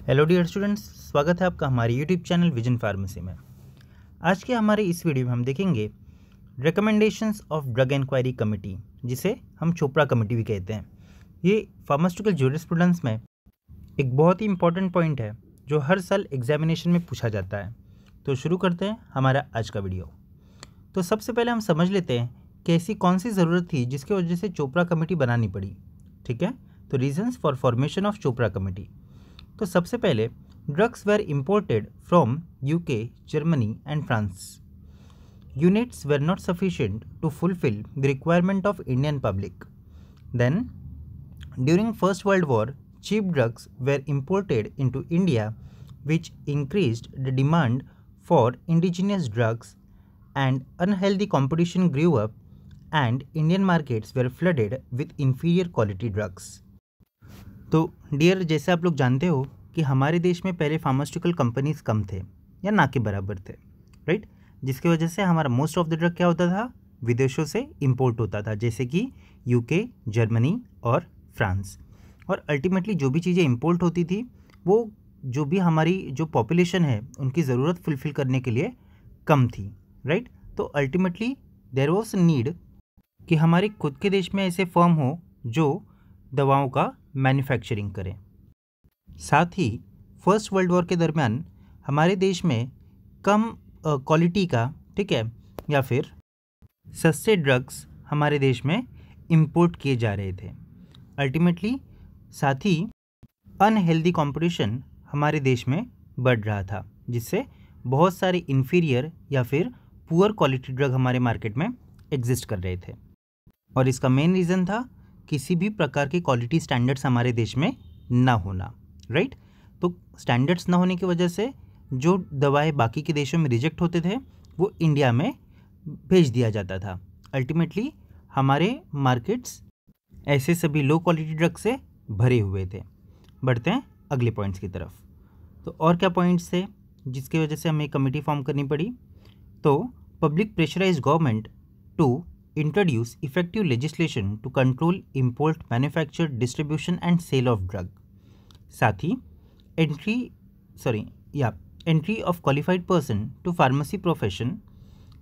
Hello dear students, स्वागत है आपका हमारे यूट्यूब चैनल विजन फार्मेसी में। आज के हमारे इस वीडियो में हम देखेंगे recommendations of drug inquiry committee, जिसे हम चोपड़ा कमेटी भी कहते हैं। ये फार्मास्यूटिकल ज्यूरिस्प्रूडेंस में एक बहुत ही इंपॉर्टेंट पॉइंट है जो हर साल एग्जामिनेशन में पूछा जाता है। तो शुरू करते हैं हमारा आज का वीडियो। तो सबसे पहले हम समझ लेते हैं कि ऐसी कौन सी ज़रूरत थी जिसकी वजह से चोपड़ा कमेटी बनानी पड़ी। ठीक है, तो reasons for formation of Chopra committee. तो सबसे पहले drugs were imported from UK, Germany and France. Units were not sufficient to fulfil the requirement of Indian public. Then during First World War cheap drugs were imported into India, which increased the demand for indigenous drugs, and unhealthy competition grew up, and Indian markets were flooded with inferior quality drugs. तो dear, जैसे आप लोग जानते हो कि हमारे देश में पहले फार्मास्यूटिकल कंपनीज कम थे या ना के बराबर थे, राइट, जिसकी वजह से हमारा मोस्ट ऑफ द ड्रग क्या होता था, विदेशों से इंपोर्ट होता था, जैसे कि यूके, जर्मनी और फ्रांस। और अल्टीमेटली जो भी चीज़ें इंपोर्ट होती थी वो जो भी हमारी जो पॉपुलेशन है उनकी ज़रूरत फुलफ़िल करने के लिए कम थी, राइट। तो अल्टीमेटली देयर वाज नीड कि हमारे खुद के देश में ऐसे फर्म हो जो दवाओं का मैन्युफैक्चरिंग करें। साथ ही फर्स्ट वर्ल्ड वॉर के दरमियान हमारे देश में कम क्वालिटी का, ठीक है, या फिर सस्ते ड्रग्स हमारे देश में इंपोर्ट किए जा रहे थे। अल्टीमेटली साथ ही अनहेल्दी कंपटीशन हमारे देश में बढ़ रहा था, जिससे बहुत सारे इन्फीरियर या फिर पुअर क्वालिटी ड्रग हमारे मार्केट में एग्जिस्ट कर रहे थे। और इसका मेन रीज़न था किसी भी प्रकार के क्वालिटी स्टैंडर्ड्स हमारे देश में ना होना, राइट। तो स्टैंडर्ड्स ना होने की वजह से जो दवाएं बाकी के देशों में रिजेक्ट होते थे वो इंडिया में भेज दिया जाता था। अल्टीमेटली हमारे मार्केट्स ऐसे सभी लो क्वालिटी ड्रग से भरे हुए थे। बढ़ते हैं अगले पॉइंट्स की तरफ। तो और क्या पॉइंट्स थे जिसकी वजह से हमें कमेटी फॉर्म करनी पड़ी? तो public pressurise government to introduce effective legislation to control import, manufacture, distribution and sale of drug. साथ ही entry of qualified person to pharmacy profession.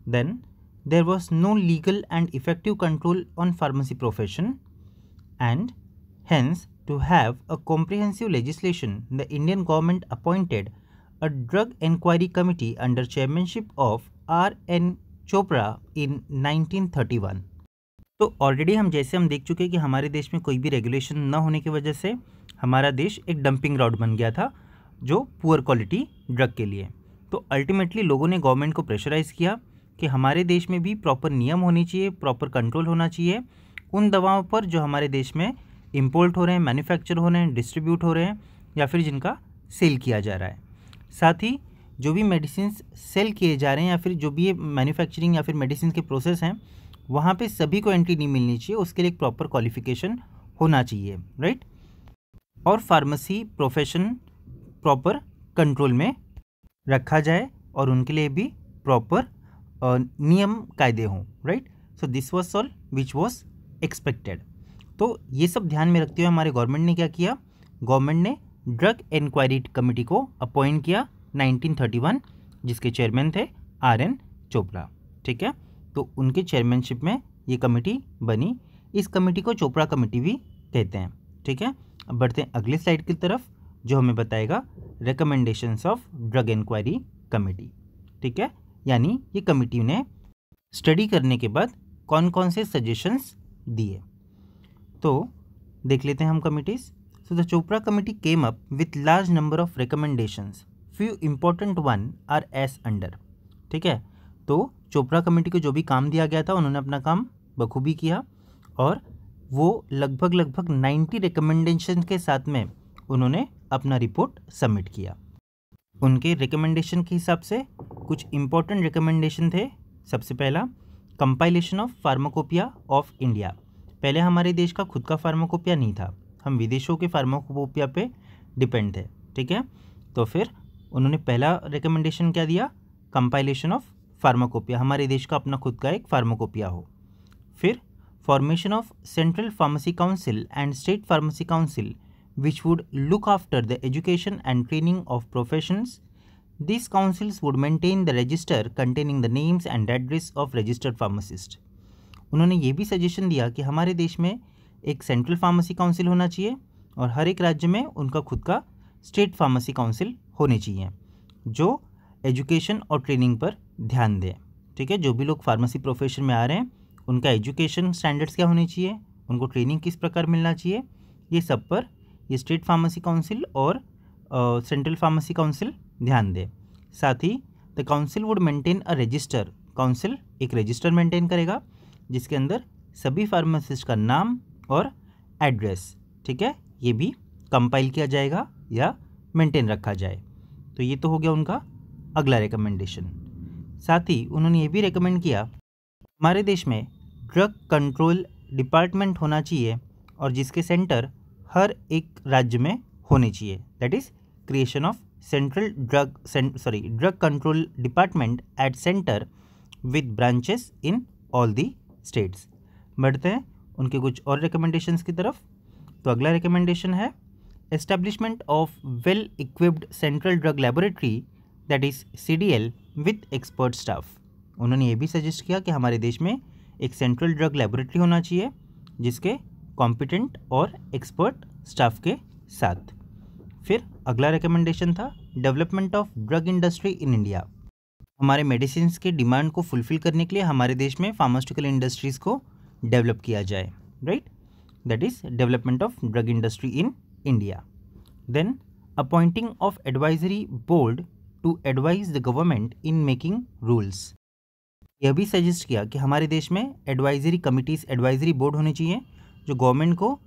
Then there was no legal and effective control on pharmacy profession, and hence to have a comprehensive legislation, the Indian government appointed a drug inquiry committee under chairmanship of R.N. Chopra in 1931. तो already हम देख चुके कि हमारे देश में कोई भी रेगुलेशन न होने की वजह से हमारा देश एक डंपिंग ग्राउंड बन गया था जो पुअर क्वालिटी ड्रग के लिए। तो अल्टीमेटली लोगों ने गवर्नमेंट को प्रेशराइज किया कि हमारे देश में भी प्रॉपर नियम होने चाहिए, प्रॉपर कंट्रोल होना चाहिए उन दवाओं पर जो हमारे देश में इंपोर्ट हो रहे हैं, मैन्युफैक्चर हो रहे हैं, डिस्ट्रीब्यूट हो रहे हैं या फिर जिनका सेल किया जा रहा है। साथ ही जो भी मेडिसिन सेल किए जा रहे हैं या फिर जो भी ये मैन्युफैक्चरिंग या फिर मेडिसिन के प्रोसेस हैं वहाँ पे सभी को एंट्री नहीं मिलनी चाहिए, उसके लिए एक प्रॉपर क्वालिफिकेशन होना चाहिए, राइट। और फार्मेसी प्रोफेशन प्रॉपर कंट्रोल में रखा जाए और उनके लिए भी प्रॉपर नियम कायदे हों, right. So this was all which was expected. तो ये सब ध्यान में रखते हुए हमारे गवर्नमेंट ने क्या किया, गवर्नमेंट ने ड्रग इंक्वायरी कमेटी को अपॉइंट किया 1931, जिसके चेयरमैन थे R.N. चोपड़ा, ठीक है। तो उनके चेयरमैनशिप में ये कमेटी बनी। इस कमेटी को चोपड़ा कमेटी भी कहते हैं, ठीक है। अब बढ़ते हैं अगले स्लाइड की तरफ जो हमें बताएगा recommendations of drug inquiry committee, ठीक है। यानी ये कमेटी ने स्टडी करने के बाद कौन कौन से सजेशंस दिए। तो देख लेते हैं हम committees. So the Chopra committee came up with large number of recommendations, few important one R S under, ठीक है। तो चोपड़ा कमेटी को जो भी काम दिया गया था उन्होंने अपना काम बखूबी किया और वो लगभग 90 रिकमेंडेशन के साथ में उन्होंने अपना रिपोर्ट सबमिट किया। उनके रिकमेंडेशन के हिसाब से कुछ इंपॉर्टेंट रिकमेंडेशन थे। सबसे पहला, compilation of pharmacopoeia of India. पहले हमारे देश का खुद का फार्माकोपिया नहीं था, हम विदेशों के फार्माकोपिया पे डिपेंड थे, ठीक है। तो फिर उन्होंने पहला रिकमेंडेशन क्या दिया, कंपाइलेशन ऑफ फार्माकोपिया, हमारे देश का अपना खुद का एक फार्माकोपिया हो। फिर formation of central pharmacy council and state pharmacy council which would look after the education and training of professions. These councils would maintain the register containing the names and address of registered pharmacists. उन्होंने ये भी suggestion दिया कि हमारे देश में एक central pharmacy council होना चाहिए और हर एक राज्य में उनका खुद का स्टेट फार्मेसी काउंसिल होने चाहिए जो एजुकेशन और ट्रेनिंग पर ध्यान दें। ठीक है, जो भी लोग फार्मेसी प्रोफेशन में आ रहे हैं उनका एजुकेशन स्टैंडर्ड्स क्या होनी चाहिए, उनको ट्रेनिंग किस प्रकार मिलना चाहिए, ये सब पर ये स्टेट फार्मेसी काउंसिल और सेंट्रल फार्मेसी काउंसिल ध्यान दे। साथ ही the council would maintain a register, council एक रजिस्टर मेंटेन करेगा जिसके अंदर सभी फार्मासिस्ट का नाम और एड्रेस, ठीक है, ये भी कंपाइल किया जाएगा या मेंटेन रखा जाए। तो ये तो हो गया उनका अगला रिकमेंडेशन। साथ ही उन्होंने ये भी रिकमेंड किया हमारे देश में ड्रग कंट्रोल डिपार्टमेंट होना चाहिए और जिसके सेंटर हर एक राज्य में होने चाहिए। That is creation of central drug control department at centre with branches in all the states. बढ़ते हैं उनके कुछ और रिकमेंडेशंस की तरफ। तो अगला रिकमेंडेशन है establishment of well equipped central drug laboratory that is CDL with expert staff. उन्होंने ये भी सजेस्ट किया कि हमारे देश में एक सेंट्रल ड्रग लेबोरेटरी होना चाहिए जिसके कॉम्पिटेंट और एक्सपर्ट स्टाफ के साथ। फिर अगला रिकमेंडेशन था development of drug industry in India. हमारे मेडिसिन के डिमांड को फुलफिल करने के लिए हमारे देश में फार्मास्यूटिकल इंडस्ट्रीज़ को डेवलप किया जाए, right, that is development of drug industry in India. Then appointing of advisory board to advise the government in making rules. यह भी सजेस्ट किया कि हमारे देश में एडवाइजरी कमिटीज़, एडवाइजरी बोर्ड होने चाहिए जो गवर्नमेंट को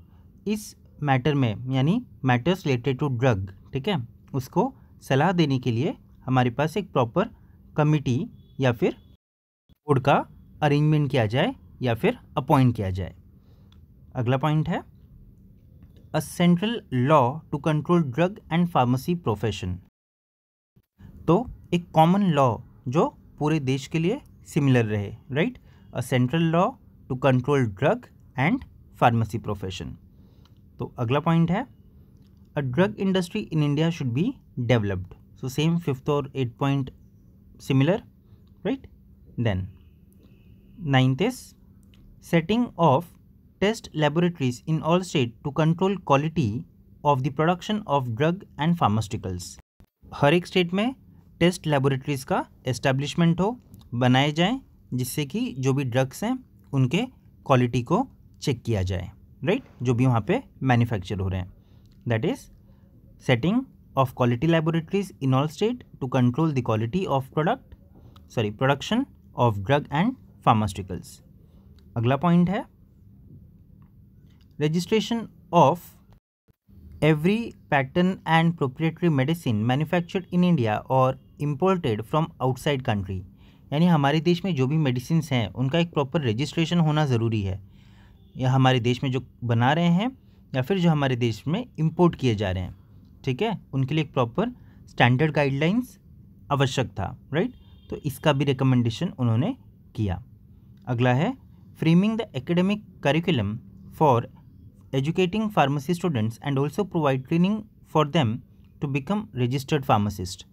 इस मैटर में यानी मैटर्स रिलेटेड टू ड्रग, ठीक है, उसको सलाह देने के लिए हमारे पास एक प्रॉपर कमिटी या फिर बोर्ड का अरेंजमेंट किया जाए या फिर अपॉइंट किया जाए। अगला पॉइंट है a central law to control drug and pharmacy profession. तो एक कॉमन लॉ जो पूरे देश के लिए सिमिलर रहे, right, a central law to control drug and pharmacy profession. तो अगला पॉइंट है a drug industry in India should be developed. So same 5th और 8th point similar, right. Then 9th is setting of test laboratories in all states to control quality of the production of drug and pharmaceuticals। हर एक state में test laboratories का establishment हो, बनाए जाएं जिससे कि जो भी ड्रग्स हैं उनके क्वालिटी को चेक किया जाए, राइट, जो भी वहाँ पे मैन्युफैक्चर हो रहे हैं। That is setting of quality laboratories in all state to control the quality of production of drug and pharmaceuticals। अगला पॉइंट है registration of every patent and proprietary medicine manufactured in India or imported from outside country। यानी हमारे देश में जो भी medicine हैं उनका एक प्रॉपर रजिस्ट्रेशन होना ज़रूरी है, या हमारे देश में जो बना रहे हैं या फिर जो हमारे देश में इंपोर्ट किए जा रहे हैं, ठीक है, उनके लिए एक प्रॉपर स्टैंडर्ड गाइडलाइंस आवश्यक था, राइट। तो इसका भी रिकमेंडेशन उन्होंने किया। अगला है framing the academic curriculum for educating pharmacy students and also provide training for them to become registered pharmacist.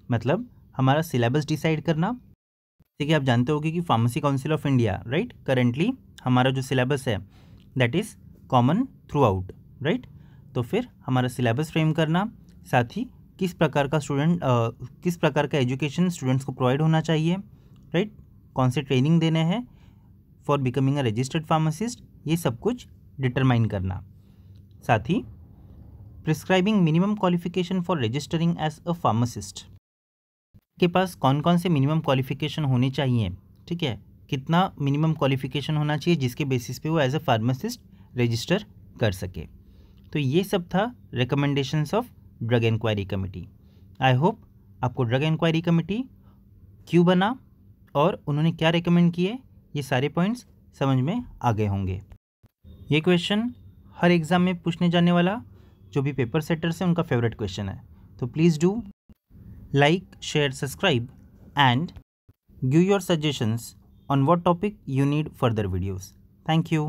मतलब हमारा सिलेबस डिसाइड करना, जैसे कि आप जानते होंगे कि pharmacy council of India, right, currently हमारा जो सिलेबस है that is common through out, right. तो फिर हमारा सिलेबस फ्रेम करना, साथ ही किस प्रकार का एजुकेशन स्टूडेंट्स को प्रोवाइड होना चाहिए, राइट, कौन से ट्रेनिंग देने हैं for becoming a registered pharmacist, ये सब कुछ डिटरमाइन करना। साथ ही prescribing minimum qualification for registering as a pharmacist, के पास कौन कौन से मिनिमम क्वालिफिकेशन होने चाहिए, ठीक है, कितना मिनिमम क्वालिफिकेशन होना चाहिए जिसके बेसिस पे वो एज अ फार्मासिस्ट रजिस्टर कर सके। तो ये सब था recommendations of drug inquiry committee. I hope आपको ड्रग इंक्वायरी कमेटी क्यों बना और उन्होंने क्या रिकमेंड किए ये सारे पॉइंट्स समझ में आ गए होंगे। ये क्वेश्चन हर एग्ज़ाम में पूछने जाने वाला जो भी पेपर सेटर्स हैं उनका फेवरेट क्वेश्चन है। तो please do like, share, subscribe and give your suggestions on what topic you need further videos. Thank you.